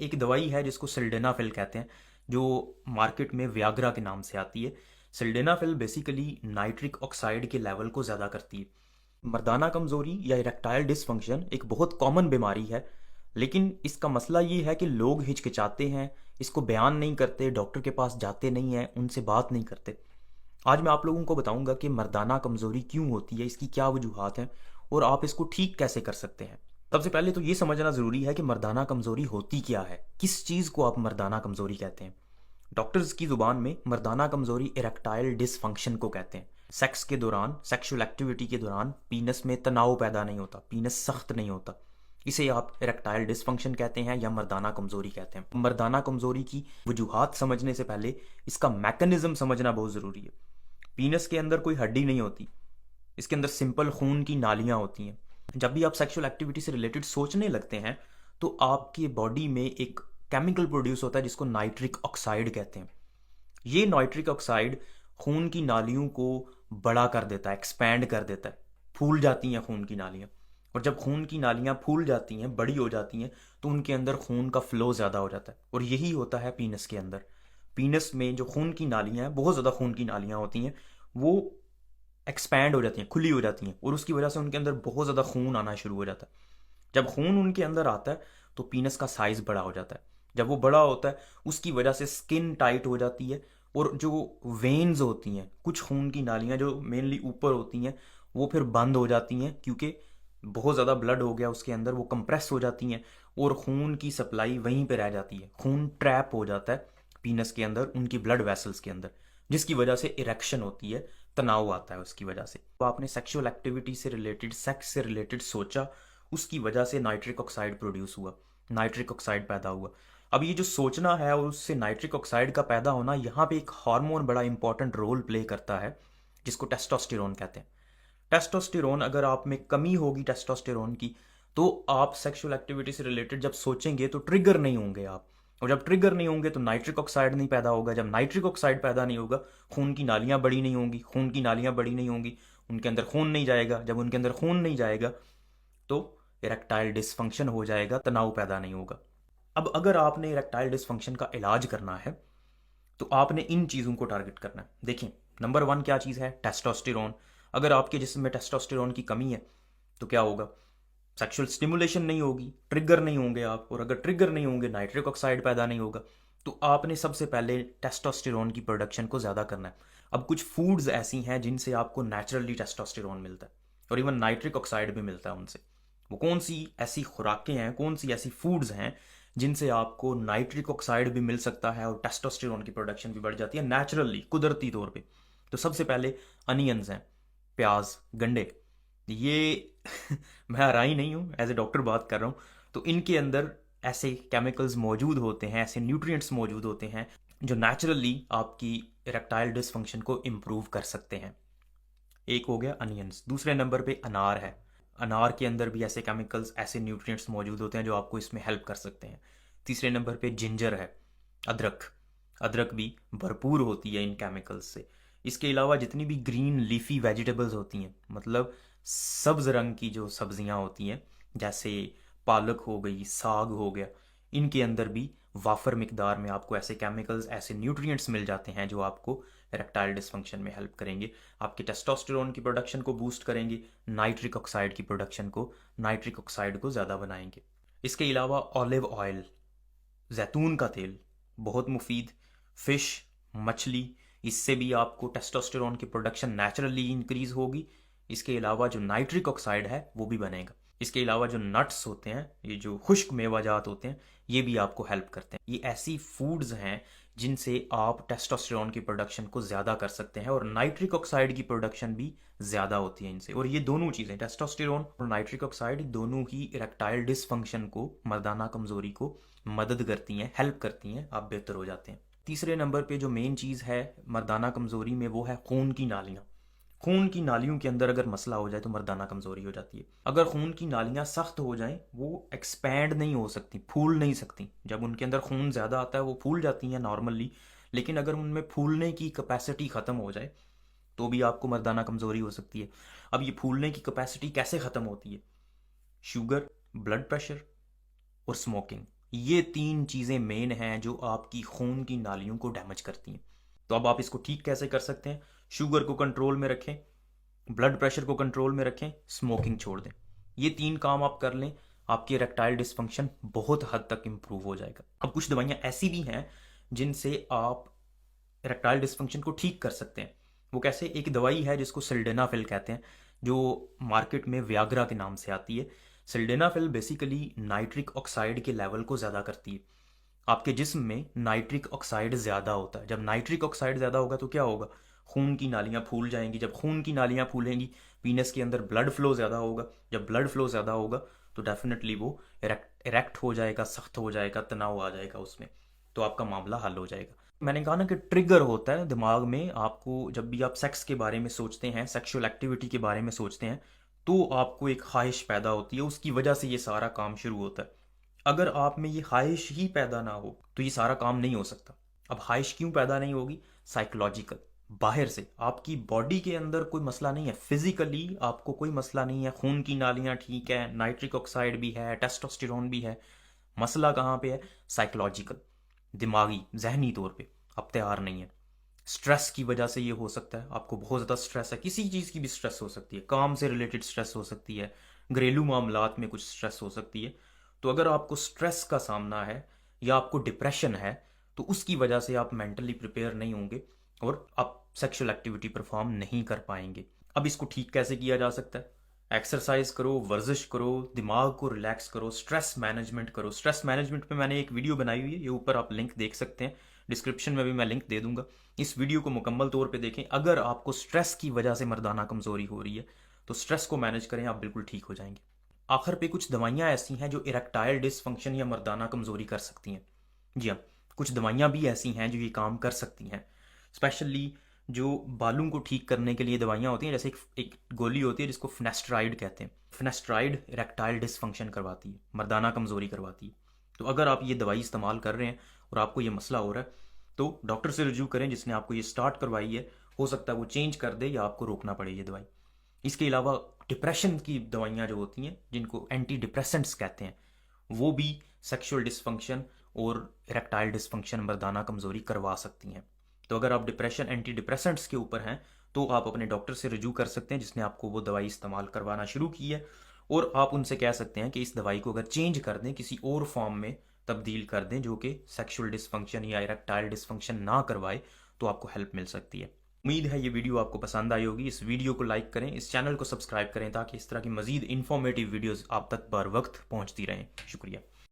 एक दवाई है जिसको सिल्डेनाफिल कहते हैं, जो मार्केट में व्याग्रा के नाम से आती है। सिल्डेनाफिल बेसिकली नाइट्रिक ऑक्साइड के लेवल को ज़्यादा करती है। मर्दाना कमज़ोरी या इरेक्टाइल डिसफंक्शन एक बहुत कॉमन बीमारी है, लेकिन इसका मसला ये है कि लोग हिचकिचाते हैं, इसको बयान नहीं करते, डॉक्टर के पास जाते नहीं हैं, उनसे बात नहीं करते। आज मैं आप लोगों को बताऊंगा कि मर्दाना कमज़ोरी क्यों होती है, इसकी क्या वजूहात हैं और आप इसको ठीक कैसे कर सकते हैं। सबसे पहले तो ये समझना ज़रूरी है कि मर्दाना कमज़ोरी होती क्या है, किस चीज़ को आप मर्दाना कमज़ोरी कहते हैं। डॉक्टर्स की ज़ुबान में मर्दाना कमज़ोरी इरेक्टाइल डिसफंक्शन को कहते हैं। सेक्स के दौरान, सेक्सुअल एक्टिविटी के दौरान पीनस में तनाव पैदा नहीं होता, पीनस सख्त नहीं होता, इसे आप इरेक्टाइल डिसफंक्शन कहते हैं या मर्दाना कमज़ोरी कहते हैं। मर्दाना कमज़ोरी की वजूहात समझने से पहले इसका मैकेनिज्म समझना बहुत ज़रूरी है। पीनस के अंदर कोई हड्डी नहीं होती, इसके अंदर सिंपल खून की नालियाँ होती हैं। जब भी आप सेक्सुअल एक्टिविटी से रिलेटेड सोचने लगते हैं तो आपकी बॉडी में एक केमिकल प्रोड्यूस होता है जिसको नाइट्रिक ऑक्साइड कहते हैं। ये नाइट्रिक ऑक्साइड खून की नालियों को बड़ा कर देता है, एक्सपैंड कर देता है, फूल जाती हैं खून की नालियाँ। और जब खून की नालियाँ फूल जाती हैं, बड़ी हो जाती हैं, तो उनके अंदर खून का फ्लो ज़्यादा हो जाता है और यही होता है पीनस के अंदर। पीनस में जो खून की नालियाँ हैं, बहुत ज़्यादा खून की नालियाँ होती हैं, वो एक्सपैंड हो जाती हैं, खुली हो जाती हैं और उसकी वजह से उनके अंदर बहुत ज़्यादा खून आना शुरू हो जाता है। जब खून उनके अंदर आता है तो पीनस का साइज़ बड़ा हो जाता है। जब वो बड़ा होता है उसकी वजह से स्किन टाइट हो जाती है और जो वेन्स होती हैं, कुछ खून की नालियाँ जो मेनली ऊपर होती हैं, वो फिर बंद हो जाती हैं क्योंकि बहुत ज़्यादा ब्लड हो गया उसके अंदर, वो कंप्रेस हो जाती हैं और खून की सप्लाई वहीं पे रह जाती है। खून ट्रैप हो जाता है पीनस के अंदर, उनकी ब्लड वेसल्स के अंदर, जिसकी वजह से इरेक्शन होती है, तनाव आता है उसकी वजह से। तो आपने सेक्सुअल एक्टिविटी से रिलेटेड, सेक्स से रिलेटेड सोचा, उसकी वजह से नाइट्रिक ऑक्साइड प्रोड्यूस हुआ, नाइट्रिक ऑक्साइड पैदा हुआ। अब ये जो सोचना है और उससे नाइट्रिक ऑक्साइड का पैदा होना, यहाँ पे एक हार्मोन बड़ा इंपॉर्टेंट रोल प्ले करता है जिसको टेस्टोस्टेरोन कहते हैं। टेस्टोस्टेरोन, अगर आप में कमी होगी टेस्टोस्टेरोन की, तो आप सेक्सुअल एक्टिविटी से रिलेटेड जब सोचेंगे तो ट्रिगर नहीं होंगे आप, और जब ट्रिगर नहीं होंगे तो नाइट्रिक ऑक्साइड नहीं पैदा होगा। जब नाइट्रिक ऑक्साइड पैदा नहीं होगा, खून की नालियाँ बड़ी नहीं होंगी, खून की नालियाँ बड़ी नहीं होंगी, उनके अंदर खून नहीं जाएगा। जब उनके अंदर खून नहीं जाएगा तो इरेक्टाइल डिसफंक्शन हो जाएगा, तनाव पैदा नहीं होगा। अब अगर आपने इरेक्टाइल डिसफंक्शन का इलाज करना है तो आपने इन चीज़ों को टारगेट करना है। देखिए, नंबर वन क्या चीज़ है? टेस्टोस्टेरोन। अगर आपके जिस्म में टेस्टोस्टेरोन की कमी है तो क्या होगा? सेक्सुअल स्टिमुलेशन नहीं होगी, ट्रिगर नहीं होंगे आप, और अगर ट्रिगर नहीं होंगे नाइट्रिक ऑक्साइड पैदा नहीं होगा। तो आपने सबसे पहले टेस्टोस्टेरोन की प्रोडक्शन को ज़्यादा करना है। अब कुछ फूड्स ऐसी हैं जिनसे आपको नेचुरली टेस्टोस्टेरोन मिलता है और इवन नाइट्रिक ऑक्साइड भी मिलता है उनसे। वो कौन सी ऐसी खुराकें हैं, कौन सी ऐसी फूड्स हैं जिनसे आपको नाइट्रिक ऑक्साइड भी मिल सकता है और टेस्टोस्टेरोन की प्रोडक्शन भी बढ़ जाती है नेचुरली, कुदरती तौर पे? तो सबसे पहले अनियंस हैं, प्याज, गंडे। ये मैं हराई नहीं हूँ, एज ए डॉक्टर बात कर रहा हूँ। तो इनके अंदर ऐसे केमिकल्स मौजूद होते हैं, ऐसे न्यूट्रिएंट्स मौजूद होते हैं जो नेचुरली आपकी इरेक्टाइल डिसफंक्शन को इम्प्रूव कर सकते हैं। एक हो गया अनियंस। दूसरे नंबर पे अनार है। अनार के अंदर भी ऐसे केमिकल्स, ऐसे न्यूट्रिएंट्स मौजूद होते हैं जो आपको इसमें हेल्प कर सकते हैं। तीसरे नंबर पे जिंजर है, अदरक। अदरक भी भरपूर होती है इन केमिकल्स से। इसके अलावा जितनी भी ग्रीन लीफी वेजिटेबल्स होती हैं, मतलब सब्ज रंग की जो सब्जियां होती हैं, जैसे पालक हो गई, साग हो गया, इनके अंदर भी वाफर मिकदार में आपको ऐसे केमिकल्स, ऐसे न्यूट्रिएंट्स मिल जाते हैं जो आपको इरेक्टाइल डिसफंक्शन में हेल्प करेंगे, आपके टेस्टोस्टेरोन की प्रोडक्शन को बूस्ट करेंगे, नाइट्रिक ऑक्साइड की प्रोडक्शन को, नाइट्रिक ऑक्साइड को ज़्यादा बनाएंगे। इसके अलावा ऑलिव ऑयल, जैतून का तेल, बहुत मुफीद। फिश, मछली, इससे भी आपको टेस्टोस्टेरोन की प्रोडक्शन नेचुरली इंक्रीज होगी। इसके अलावा जो नाइट्रिक ऑक्साइड है वो भी बनेगा। इसके अलावा जो नट्स होते हैं, ये जो खुश्क मेवाजात होते हैं, ये भी आपको हेल्प करते हैं। ये ऐसी फूड्स हैं जिनसे आप टेस्टोस्टेरोन की प्रोडक्शन को ज़्यादा कर सकते हैं और नाइट्रिक ऑक्साइड की प्रोडक्शन भी ज़्यादा होती है इनसे। और ये दोनों चीज़ें, टेस्टोस्टेरोन और नाइट्रिक ऑक्साइड, दोनों ही इरेक्टाइल डिसफंक्शन को, मर्दाना कमज़ोरी को मदद करती हैं, हेल्प करती हैं, आप बेहतर हो जाते हैं। तीसरे नंबर पे जो मेन चीज़ है मर्दाना कमज़ोरी में, वो है खून की नालियाँ। खून की नालियों के अंदर अगर मसला हो जाए तो मर्दाना कमज़ोरी हो जाती है। अगर खून की नालियाँ सख्त हो जाएं, वो एक्सपैंड नहीं हो सकती, फूल नहीं सकती। जब उनके अंदर खून ज़्यादा आता है वो फूल जाती हैं नॉर्मली, लेकिन अगर उनमें फूलने की कैपेसिटी ख़त्म हो जाए तो भी आपको मर्दाना कमज़ोरी हो सकती है। अब ये फूलने की कैपेसिटी कैसे ख़त्म होती है? शुगर, ब्लड प्रेशर और स्मोकिंग, ये 3 चीज़ें मेन हैं जो आपकी खून की नालियों को डैमेज करती हैं। तो अब आप इसको ठीक कैसे कर सकते हैं? शुगर को कंट्रोल में रखें, ब्लड प्रेशर को कंट्रोल में रखें, स्मोकिंग छोड़ दें। ये 3 काम आप कर लें, आपकी इरेक्टाइल डिस्फंक्शन बहुत हद तक इम्प्रूव हो जाएगा। अब कुछ दवाइयाँ ऐसी भी हैं जिनसे आप इरेक्टाइल डिस्फंक्शन को ठीक कर सकते हैं। वो कैसे? एक दवाई है जिसको सिल्डेनाफिल कहते हैं, जो मार्केट में व्याग्रा के नाम से आती है। सिल्डेनाफिल बेसिकली नाइट्रिक ऑक्साइड के लेवल को ज़्यादा करती है। आपके जिस्म में नाइट्रिक ऑक्साइड ज़्यादा होता है। जब नाइट्रिक ऑक्साइड ज़्यादा होगा तो क्या होगा? खून की नालियाँ फूल जाएंगी। जब खून की नालियाँ फूलेंगी, वीनस के अंदर ब्लड फ्लो ज़्यादा होगा। जब ब्लड फ्लो ज़्यादा होगा तो डेफिनेटली वो इरेक्ट हो जाएगा, सख्त हो जाएगा, तनाव आ जाएगा उसमें, तो आपका मामला हल हो जाएगा। मैंने कहा ना कि ट्रिगर होता है दिमाग में। आपको जब भी आप सेक्स के बारे में सोचते हैं, सेक्सुअल एक्टिविटी के बारे में सोचते हैं, तो आपको एक ख्वाहिश पैदा होती है। उसकी वजह से ये सारा काम शुरू होता है। अगर आप में ये ख्वाहिश ही पैदा ना हो तो ये सारा काम नहीं हो सकता। अब ख्वाहिश क्यों पैदा नहीं होगी? साइकोलॉजिकल, बाहर से आपकी बॉडी के अंदर कोई मसला नहीं है, फिजिकली आपको कोई मसला नहीं है, खून की नालियाँ ठीक है, नाइट्रिक ऑक्साइड भी है, टेस्टोस्टेरोन भी है। मसला कहाँ पे है? साइकोलॉजिकल, दिमागी, जहनी तौर पे आप तैयार नहीं है। स्ट्रेस की वजह से ये हो सकता है। आपको बहुत ज़्यादा स्ट्रेस है, किसी चीज़ की भी स्ट्रेस हो सकती है, काम से रिलेटेड स्ट्रेस हो सकती है, घरेलू मामलात में कुछ स्ट्रेस हो सकती है। तो अगर आपको स्ट्रेस का सामना है या आपको डिप्रेशन है तो उसकी वजह से आप मेंटली प्रिपेयर नहीं होंगे और आप सेक्सुअल एक्टिविटी परफॉर्म नहीं कर पाएंगे। अब इसको ठीक कैसे किया जा सकता है? एक्सरसाइज करो, वर्जिश करो, दिमाग को रिलैक्स करो, स्ट्रेस मैनेजमेंट करो। स्ट्रेस मैनेजमेंट पे मैंने एक वीडियो बनाई हुई है, ये ऊपर आप लिंक देख सकते हैं, डिस्क्रिप्शन में भी मैं लिंक दे दूंगा। इस वीडियो को मुकम्मल तौर पे देखें। अगर आपको स्ट्रेस की वजह से मर्दाना कमज़ोरी हो रही है तो स्ट्रेस को मैनेज करें, आप बिल्कुल ठीक हो जाएंगे। आखिर पे कुछ दवाइयाँ ऐसी हैं जो इरेक्टाइल डिसफंक्शन या मर्दाना कमज़ोरी कर सकती हैं। जी हाँ, कुछ दवाइयाँ भी ऐसी हैं जो ये काम कर सकती हैं। स्पेशली जो बालों को ठीक करने के लिए दवाइयाँ होती हैं, जैसे एक गोली होती है जिसको फिनेस्ट्राइड कहते हैं। फिनेस्ट्राइड इरेक्टाइल डिसफंक्शन करवाती है, मर्दाना कमज़ोरी करवाती है। तो अगर आप ये दवाई इस्तेमाल कर रहे हैं और आपको ये मसला हो रहा है तो डॉक्टर से रजू करें जिसने आपको ये स्टार्ट करवाई है। हो सकता है वो चेंज कर दे या आपको रोकना पड़े ये दवाई। इसके अलावा डिप्रेशन की दवाइयाँ जो होती हैं, जिनको एंटी डिप्रेसेंट्स कहते हैं, वो भी सेक्सुअल डिसफंक्शन और इरेक्टाइल डिसफंक्शन, मर्दाना कमज़ोरी करवा सकती हैं। तो अगर आप डिप्रेशन, एंटी डिप्रेसेंट्स के ऊपर हैं तो आप अपने डॉक्टर से रजू कर सकते हैं जिसने आपको वो दवाई इस्तेमाल करवाना शुरू की है। और आप उनसे कह सकते हैं कि इस दवाई को अगर चेंज कर दें, किसी और फॉर्म में तब्दील कर दें जो कि सेक्सुअल डिसफंक्शन या इरेक्टाइल डिसफंक्शन ना करवाए, तो आपको हेल्प मिल सकती है। उम्मीद है ये वीडियो आपको पसंद आई होगी। इस वीडियो को लाइक करें, इस चैनल को सब्सक्राइब करें ताकि इस तरह की मज़ीद इन्फॉर्मेटिव वीडियोज़ आप तक बर वक्त पहुँचती रहें। शुक्रिया।